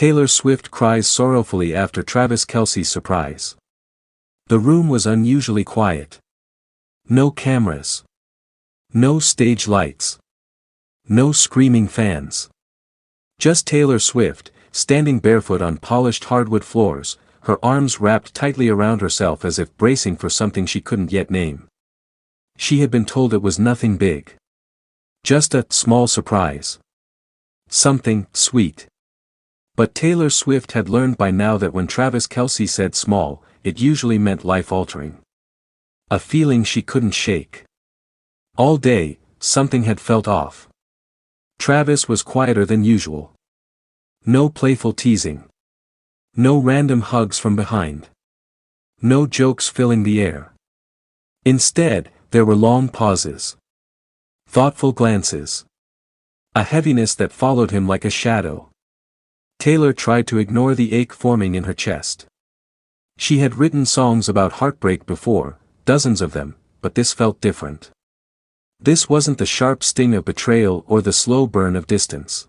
Taylor Swift cries sorrowfully after Travis Kelce's surprise. The room was unusually quiet. No cameras. No stage lights. No screaming fans. Just Taylor Swift, standing barefoot on polished hardwood floors, her arms wrapped tightly around herself as if bracing for something she couldn't yet name. She had been told it was nothing big. Just a small surprise. Something sweet. But Taylor Swift had learned by now that when Travis Kelce said small, it usually meant life-altering. A feeling she couldn't shake. All day, something had felt off. Travis was quieter than usual. No playful teasing. No random hugs from behind. No jokes filling the air. Instead, there were long pauses. Thoughtful glances. A heaviness that followed him like a shadow. Taylor tried to ignore the ache forming in her chest. She had written songs about heartbreak before, dozens of them, but this felt different. This wasn't the sharp sting of betrayal or the slow burn of distance.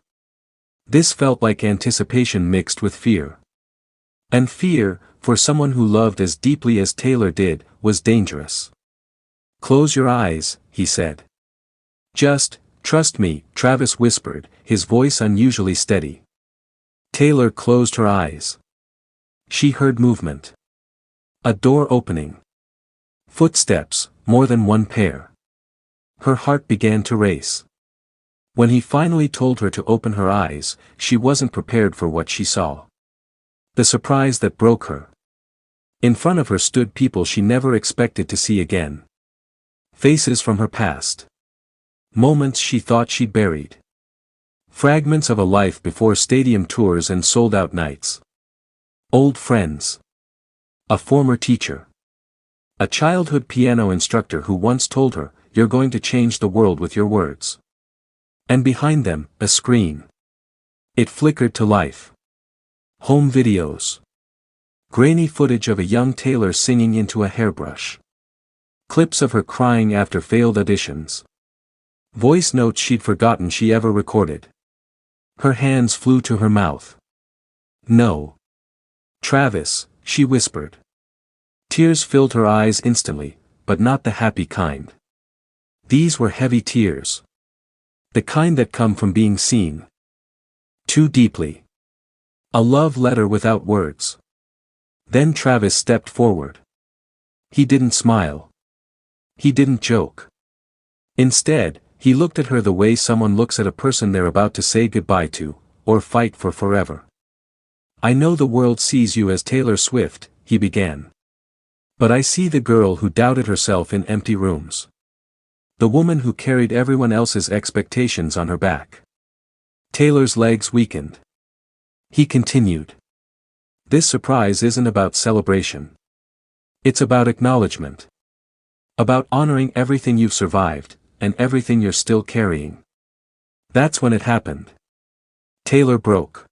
This felt like anticipation mixed with fear. And fear, for someone who loved as deeply as Taylor did, was dangerous. "Close your eyes," he said. "Just, trust me," Travis whispered, his voice unusually steady. Taylor closed her eyes. She heard movement. A door opening. Footsteps, more than one pair. Her heart began to race. When he finally told her to open her eyes, she wasn't prepared for what she saw. The surprise that broke her. In front of her stood people she never expected to see again. Faces from her past. Moments she thought she'd buried. Fragments of a life before stadium tours and sold-out nights. Old friends. A former teacher. A childhood piano instructor who once told her, "You're going to change the world with your words." And behind them, a screen. It flickered to life. Home videos. Grainy footage of a young Taylor singing into a hairbrush. Clips of her crying after failed auditions. Voice notes she'd forgotten she ever recorded. Her hands flew to her mouth. "No. Travis," she whispered. Tears filled her eyes instantly, but not the happy kind. These were heavy tears. The kind that come from being seen. Too deeply. A love letter without words. Then Travis stepped forward. He didn't smile. He didn't joke. Instead, he looked at her the way someone looks at a person they're about to say goodbye to, or fight for forever. "I know the world sees you as Taylor Swift," he began. "But I see the girl who doubted herself in empty rooms. The woman who carried everyone else's expectations on her back." Taylor's legs weakened. He continued. "This surprise isn't about celebration. It's about acknowledgement. About honoring everything you've survived, and everything you're still carrying." That's when it happened. Taylor broke.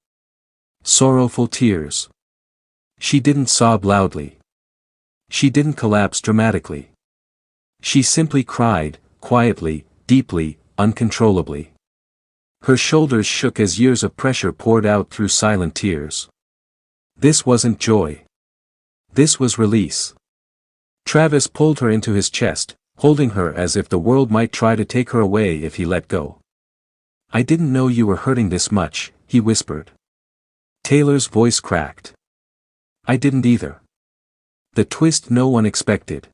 Sorrowful tears. She didn't sob loudly. She didn't collapse dramatically. She simply cried, quietly, deeply, uncontrollably. Her shoulders shook as years of pressure poured out through silent tears. This wasn't joy. This was release. Travis pulled her into his chest, holding her as if the world might try to take her away if he let go. "I didn't know you were hurting this much," he whispered. Taylor's voice cracked. "I didn't either." The twist no one expected.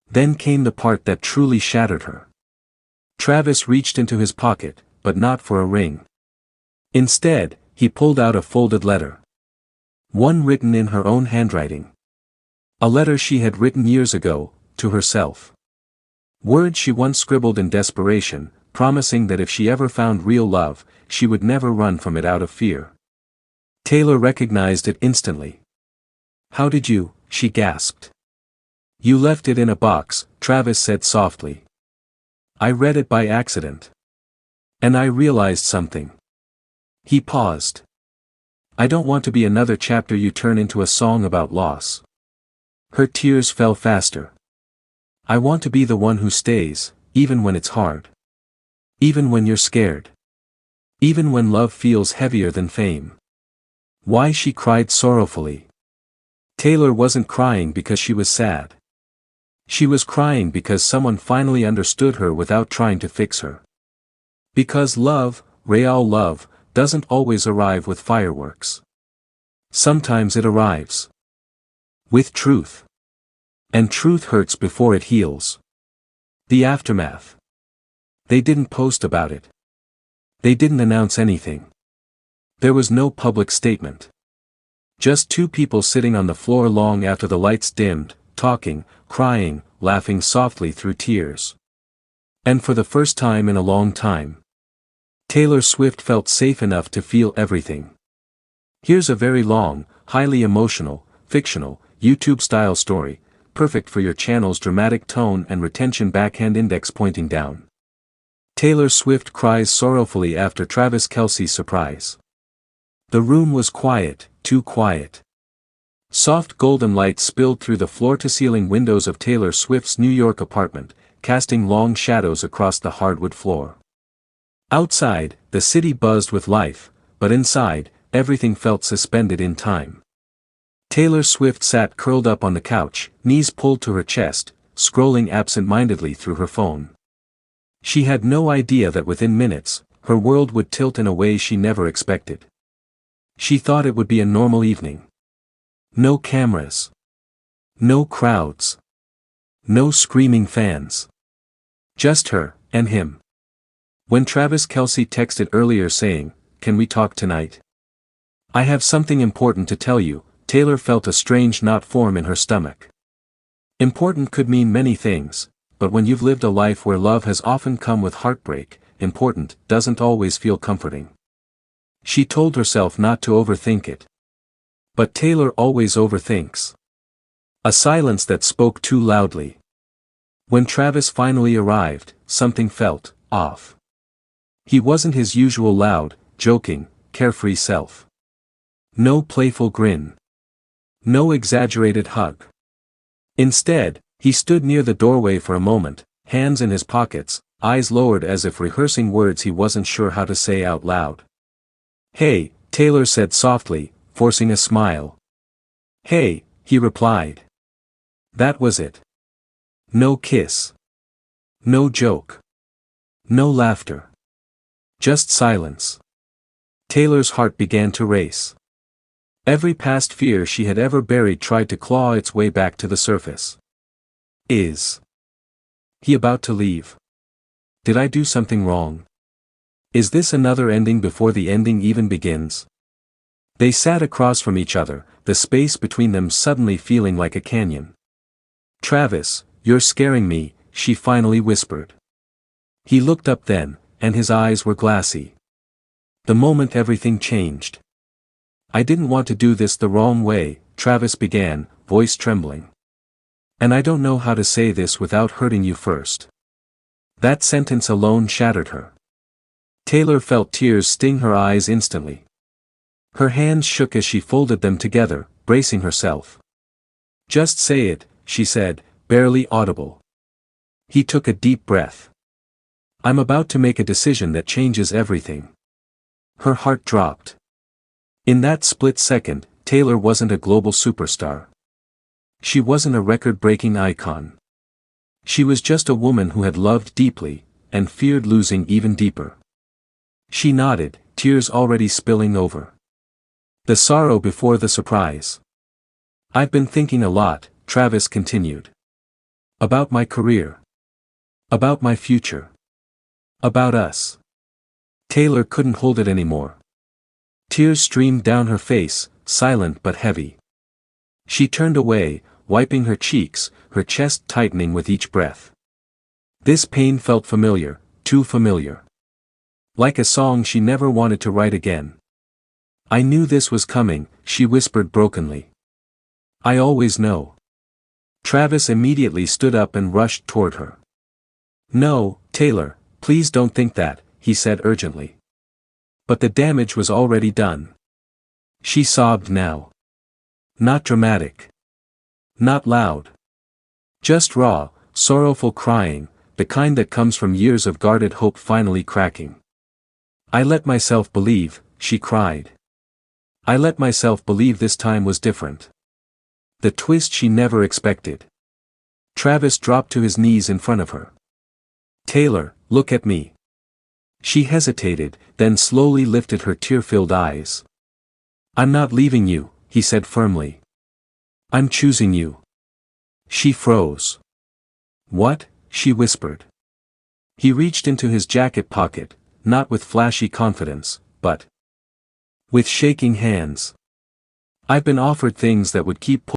Then came the part that truly shattered her. Travis reached into his pocket, but not for a ring. Instead, he pulled out a folded letter. One written in her own handwriting. A letter she had written years ago, to herself. Words she once scribbled in desperation, promising that if she ever found real love, she would never run from it out of fear. Taylor recognized it instantly. "How did you?" she gasped. "You left it in a box," Travis said softly. "I read it by accident. And I realized something." He paused. "I don't want to be another chapter you turn into a song about loss." Her tears fell faster. "I want to be the one who stays, even when it's hard. Even when you're scared. Even when love feels heavier than fame." Why she cried sorrowfully. Taylor wasn't crying because she was sad. She was crying because someone finally understood her without trying to fix her. Because love, real love, doesn't always arrive with fireworks. Sometimes it arrives with truth. And truth hurts before it heals. The aftermath. They didn't post about it. They didn't announce anything. There was no public statement. Just two people sitting on the floor long after the lights dimmed, talking, crying, laughing softly through tears. And for the first time in a long time, Taylor Swift felt safe enough to feel everything. Here's a very long, highly emotional, fictional, YouTube-style story, perfect for your channel's dramatic tone and retention. Backhand index pointing down. Taylor Swift cries sorrowfully after Travis Kelce's surprise. The room was quiet, too quiet. Soft golden light spilled through the floor-to-ceiling windows of Taylor Swift's New York apartment, casting long shadows across the hardwood floor. Outside, the city buzzed with life, but inside, everything felt suspended in time. Taylor Swift sat curled up on the couch, knees pulled to her chest, scrolling absent-mindedly through her phone. She had no idea that within minutes, her world would tilt in a way she never expected. She thought it would be a normal evening. No cameras. No crowds. No screaming fans. Just her, and him. When Travis Kelce texted earlier saying, "Can we talk tonight? I have something important to tell you," Taylor felt a strange knot form in her stomach. Important could mean many things, but when you've lived a life where love has often come with heartbreak, important doesn't always feel comforting. She told herself not to overthink it. But Taylor always overthinks. A silence that spoke too loudly. When Travis finally arrived, something felt off. He wasn't his usual loud, joking, carefree self. No playful grin. No exaggerated hug. Instead, he stood near the doorway for a moment, hands in his pockets, eyes lowered as if rehearsing words he wasn't sure how to say out loud. "Hey," Taylor said softly, forcing a smile. "Hey," he replied. That was it. No kiss. No joke. No laughter. Just silence. Taylor's heart began to race. Every past fear she had ever buried tried to claw its way back to the surface. Is he about to leave? Did I do something wrong? Is this another ending before the ending even begins? They sat across from each other, the space between them suddenly feeling like a canyon. "Travis, you're scaring me," she finally whispered. He looked up then, and his eyes were glassy. The moment everything changed. "I didn't want to do this the wrong way," Travis began, voice trembling. "And I don't know how to say this without hurting you first." That sentence alone shattered her. Taylor felt tears sting her eyes instantly. Her hands shook as she folded them together, bracing herself. "Just say it," she said, barely audible. He took a deep breath. "I'm about to make a decision that changes everything." Her heart dropped. In that split second, Taylor wasn't a global superstar. She wasn't a record-breaking icon. She was just a woman who had loved deeply, and feared losing even deeper. She nodded, tears already spilling over. The sorrow before the surprise. "I've been thinking a lot," Travis continued. "About my career. About my future. About us." Taylor couldn't hold it anymore. Tears streamed down her face, silent but heavy. She turned away, wiping her cheeks, her chest tightening with each breath. This pain felt familiar, too familiar. Like a song she never wanted to write again. "I knew this was coming," she whispered brokenly. "I always know." Travis immediately stood up and rushed toward her. "No, Taylor, please don't think that," he said urgently. But the damage was already done. She sobbed now. Not dramatic. Not loud. Just raw, sorrowful crying, the kind that comes from years of guarded hope finally cracking. "I let myself believe," she cried. I let myself believe this time was different. The twist she never expected. Travis dropped to his knees in front of her. "Taylor, look at me." She hesitated, then slowly lifted her tear-filled eyes. "I'm not leaving you," he said firmly. "I'm choosing you." She froze. "What?" she whispered. He reached into his jacket pocket, not with flashy confidence, but with shaking hands. "I've been offered things that would keep